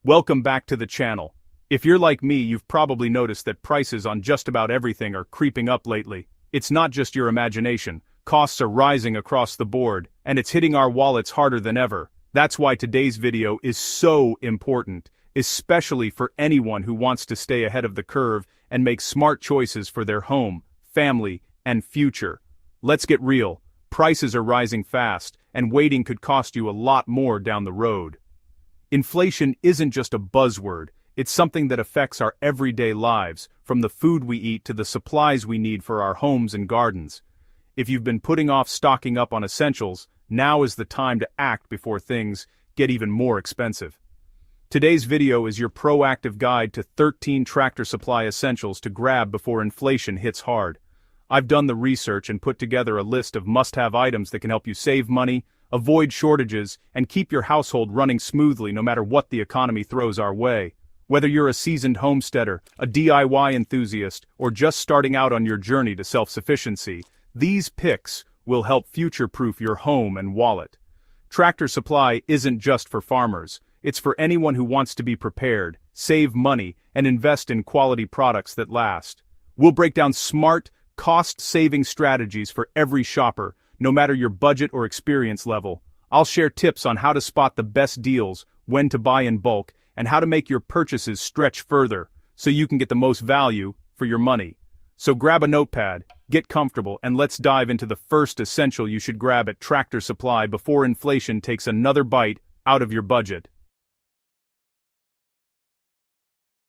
Welcome back to the channel. If you're like me, you've probably noticed that prices on just about everything are creeping up lately. It's not just your imagination, costs are rising across the board, and it's hitting our wallets harder than ever. That's why today's video is so important, especially for anyone who wants to stay ahead of the curve and make smart choices for their home, family, and future. Let's get real, prices are rising fast, and waiting could cost you a lot more down the road. Inflation isn't just a buzzword, it's something that affects our everyday lives, from the food we eat to the supplies we need for our homes and gardens. If you've been putting off stocking up on essentials, now is the time to act before things get even more expensive. Today's video is your proactive guide to 13 Tractor Supply essentials to grab before inflation hits hard. I've done the research and put together a list of must-have items that can help you save money, avoid shortages, and keep your household running smoothly no matter what the economy throws our way. Whether you're a seasoned homesteader, a DIY enthusiast, or just starting out on your journey to self-sufficiency, these picks will help future-proof your home and wallet. Tractor Supply isn't just for farmers, it's for anyone who wants to be prepared, save money, and invest in quality products that last. We'll break down smart, cost-saving strategies for every shopper, no matter your budget or experience level. I'll share tips on how to spot the best deals, when to buy in bulk, and how to make your purchases stretch further, so you can get the most value for your money. So grab a notepad, get comfortable, and let's dive into the first essential you should grab at Tractor Supply before inflation takes another bite out of your budget.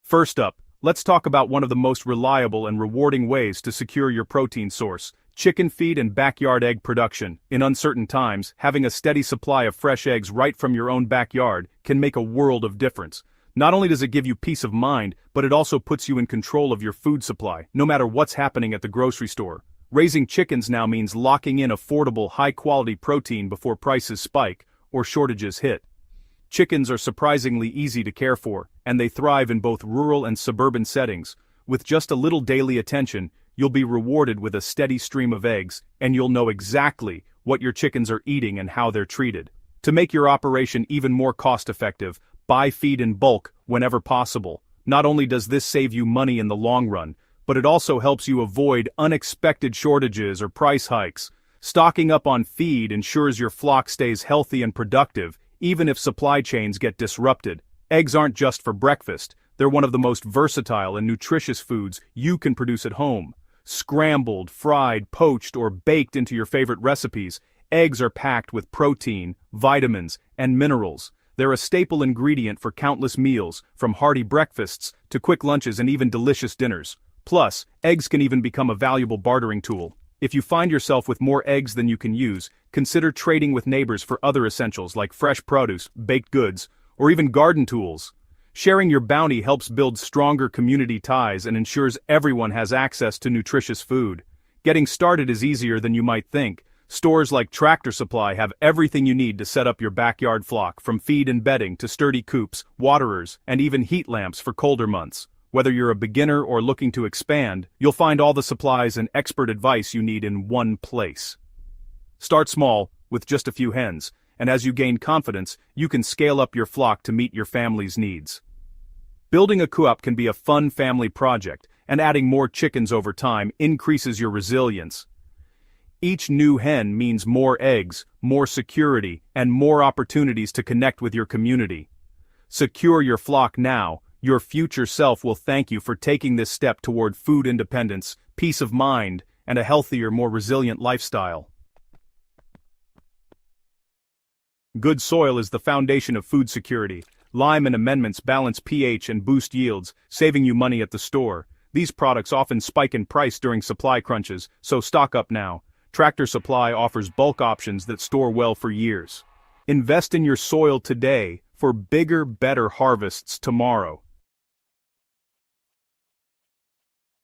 First up, let's talk about one of the most reliable and rewarding ways to secure your protein source: chicken feed and backyard egg production. In uncertain times, having a steady supply of fresh eggs right from your own backyard can make a world of difference. Not only does it give you peace of mind, but it also puts you in control of your food supply, no matter what's happening at the grocery store. Raising chickens now means locking in affordable, high-quality protein before prices spike or shortages hit. Chickens are surprisingly easy to care for, and they thrive in both rural and suburban settings. With just a little daily attention, you'll be rewarded with a steady stream of eggs, and you'll know exactly what your chickens are eating and how they're treated. To make your operation even more cost-effective, buy feed in bulk whenever possible. Not only does this save you money in the long run, but it also helps you avoid unexpected shortages or price hikes. Stocking up on feed ensures your flock stays healthy and productive, even if supply chains get disrupted. Eggs aren't just for breakfast, they're one of the most versatile and nutritious foods you can produce at home. Scrambled, fried, poached, or baked into your favorite recipes, eggs are packed with protein, vitamins, and minerals. They're a staple ingredient for countless meals, from hearty breakfasts to quick lunches and even delicious dinners. Plus, eggs can even become a valuable bartering tool. If you find yourself with more eggs than you can use, consider trading with neighbors for other essentials like fresh produce, baked goods, or even garden tools. Sharing your bounty helps build stronger community ties and ensures everyone has access to nutritious food. Getting started is easier than you might think. Stores like Tractor Supply have everything you need to set up your backyard flock, from feed and bedding to sturdy coops, waterers, and even heat lamps for colder months. Whether you're a beginner or looking to expand, you'll find all the supplies and expert advice you need in one place. Start small, with just a few hens, and as you gain confidence, you can scale up your flock to meet your family's needs. Building a coop can be a fun family project, and adding more chickens over time increases your resilience. Each new hen means more eggs, more security, and more opportunities to connect with your community. Secure your flock now. Your future self will thank you for taking this step toward food independence, peace of mind, and a healthier, more resilient lifestyle. Good soil is the foundation of food security. Lime and amendments balance pH and boost yields, saving you money at the store. These products often spike in price during supply crunches, so stock up now. Tractor Supply offers bulk options that store well for years. Invest in your soil today for bigger, better harvests tomorrow.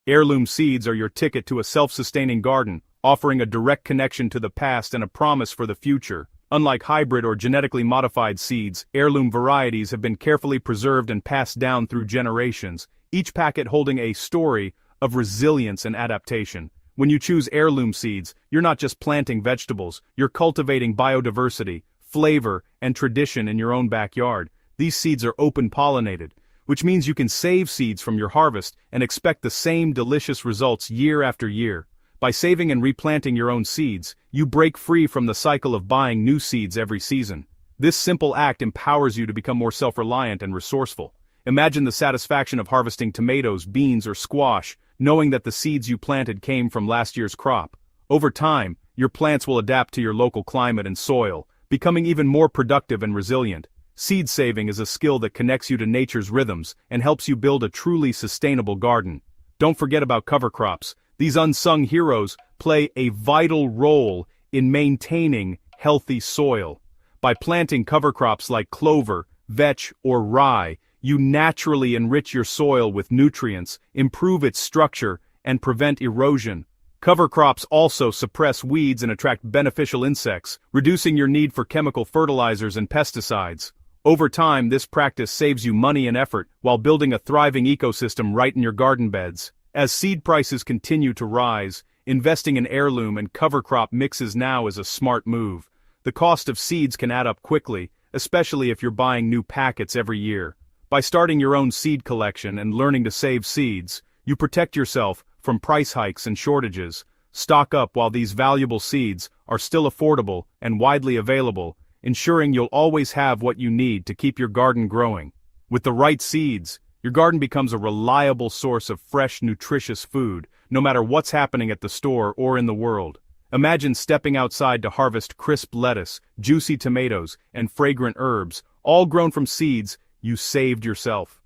Heirloom seeds are your ticket to a self-sustaining garden, offering a direct connection to the past and a promise for the future. Unlike hybrid or genetically modified seeds, heirloom varieties have been carefully preserved and passed down through generations, each packet holding a story of resilience and adaptation. When you choose heirloom seeds, you're not just planting vegetables, you're cultivating biodiversity, flavor, and tradition in your own backyard. These seeds are open-pollinated, which means you can save seeds from your harvest and expect the same delicious results year after year. By saving and replanting your own seeds, you break free from the cycle of buying new seeds every season. This simple act empowers you to become more self-reliant and resourceful. Imagine the satisfaction of harvesting tomatoes, beans, or squash, knowing that the seeds you planted came from last year's crop. Over time, your plants will adapt to your local climate and soil, becoming even more productive and resilient. Seed saving is a skill that connects you to nature's rhythms and helps you build a truly sustainable garden. Don't forget about cover crops. These unsung heroes play a vital role in maintaining healthy soil. By planting cover crops like clover, vetch, or rye, you naturally enrich your soil with nutrients, improve its structure, and prevent erosion. Cover crops also suppress weeds and attract beneficial insects, reducing your need for chemical fertilizers and pesticides. Over time, this practice saves you money and effort while building a thriving ecosystem right in your garden beds. As seed prices continue to rise, investing in heirloom and cover crop mixes now is a smart move. The cost of seeds can add up quickly, especially if you're buying new packets every year. By starting your own seed collection and learning to save seeds, you protect yourself from price hikes and shortages. Stock up while these valuable seeds are still affordable and widely available, ensuring you'll always have what you need to keep your garden growing. With the right seeds, your garden becomes a reliable source of fresh, nutritious food, no matter what's happening at the store or in the world. Imagine stepping outside to harvest crisp lettuce, juicy tomatoes, and fragrant herbs, all grown from seeds you saved yourself.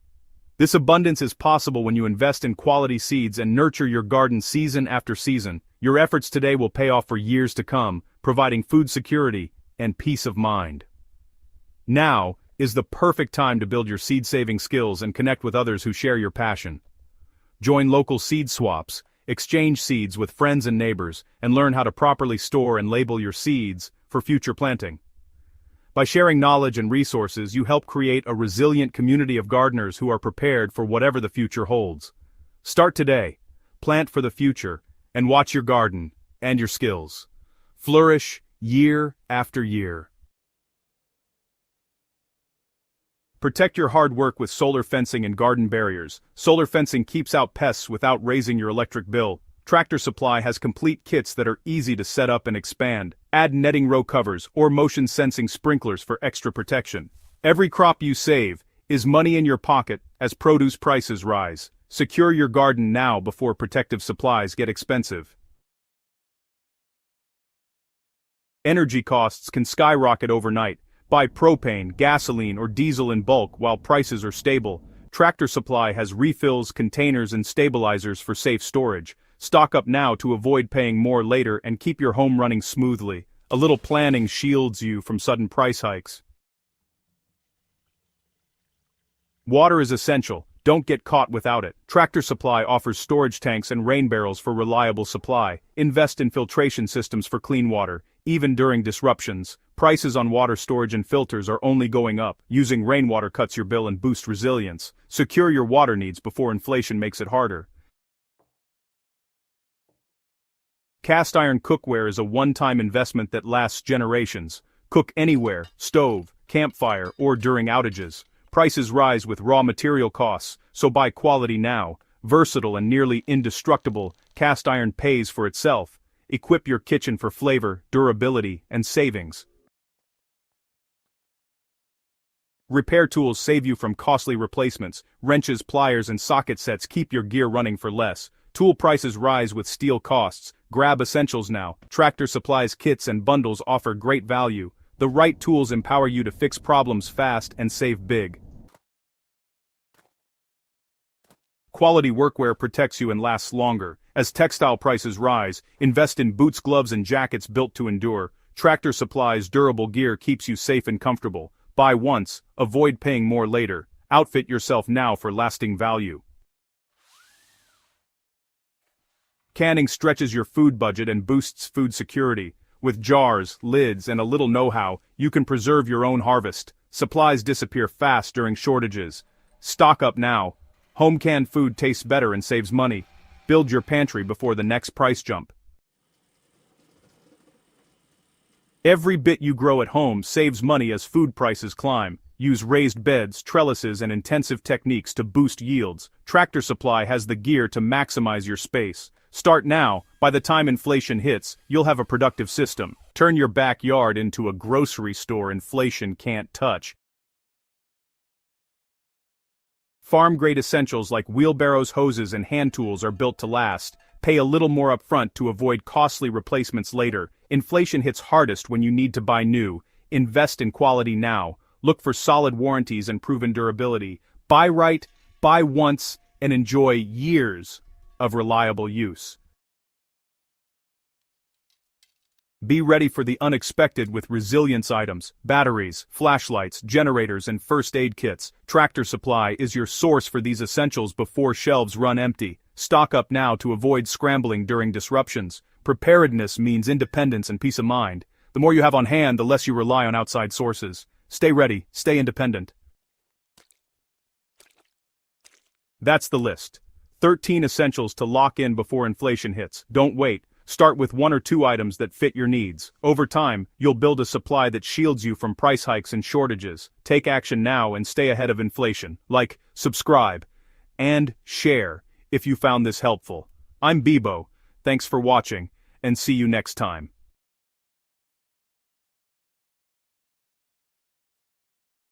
This abundance is possible when you invest in quality seeds and nurture your garden season after season. Your efforts today will pay off for years to come, providing food security and peace of mind. Now is the perfect time to build your seed-saving skills and connect with others who share your passion. Join local seed swaps, exchange seeds with friends and neighbors, and learn how to properly store and label your seeds for future planting. By sharing knowledge and resources, you help create a resilient community of gardeners who are prepared for whatever the future holds. Start today, plant for the future, and watch your garden and your skills flourish year after year. Protect your hard work with solar fencing and garden barriers. Solar fencing keeps out pests without raising your electric bill. Tractor Supply has complete kits that are easy to set up and expand. Add netting row covers or motion-sensing sprinklers for extra protection. Every crop you save is money in your pocket as produce prices rise. Secure your garden now before protective supplies get expensive. Energy costs can skyrocket overnight. Buy propane, gasoline, or diesel in bulk while prices are stable. Tractor Supply has refills, containers, and stabilizers for safe storage. Stock up now to avoid paying more later and keep your home running smoothly. A little planning shields you from sudden price hikes. Water is essential. Don't get caught without it. Tractor Supply offers storage tanks and rain barrels for reliable supply. Invest in filtration systems for clean water. Even during disruptions, prices on water storage and filters are only going up. Using rainwater cuts your bill and boosts resilience. Secure your water needs before inflation makes it harder. Cast iron cookware is a one-time investment that lasts generations. Cook anywhere, stove, campfire, or during outages. Prices rise with raw material costs, so buy quality now. Versatile and nearly indestructible, cast iron pays for itself. Equip your kitchen for flavor, durability, and savings. Repair tools save you from costly replacements. Wrenches, pliers, and socket sets keep your gear running for less. Tool prices rise with steel costs. Grab essentials now. Tractor Supply's kits and bundles offer great value. The right tools empower you to fix problems fast and save big. Quality workwear protects you and lasts longer. As textile prices rise, invest in boots, gloves, and jackets built to endure. Tractor Supply's durable gear keeps you safe and comfortable. Buy once, avoid paying more later. Outfit yourself now for lasting value. Canning stretches your food budget and boosts food security. With jars, lids, and a little know-how, you can preserve your own harvest. Supplies disappear fast during shortages. Stock up now. Home canned food tastes better and saves money. Build your pantry before the next price jump. Every bit you grow at home saves money as food prices climb. Use raised beds, trellises, and intensive techniques to boost yields. Tractor Supply has the gear to maximize your space. Start now. By the time inflation hits, you'll have a productive system. Turn your backyard into a grocery store inflation can't touch. Farm-grade essentials like wheelbarrows, hoses, and hand tools are built to last. Pay a little more upfront to avoid costly replacements later. Inflation hits hardest when you need to buy new. Invest in quality now. Look for solid warranties and proven durability. Buy right, buy once, and enjoy years of reliable use. Be ready for the unexpected with resilience items, batteries, flashlights, generators, and first aid kits. Tractor Supply is your source for these essentials before shelves run empty. Stock up now to avoid scrambling during disruptions. Preparedness means independence and peace of mind. The more you have on hand, the less you rely on outside sources. Stay ready, stay independent. That's the list. 13 essentials to lock in before inflation hits. Don't wait. Start with 1 or 2 items that fit your needs. Over time, you'll build a supply that shields you from price hikes and shortages. Take action now and stay ahead of inflation. Like, subscribe, and share if you found this helpful. I'm Bebo. Thanks for watching, and see you next time.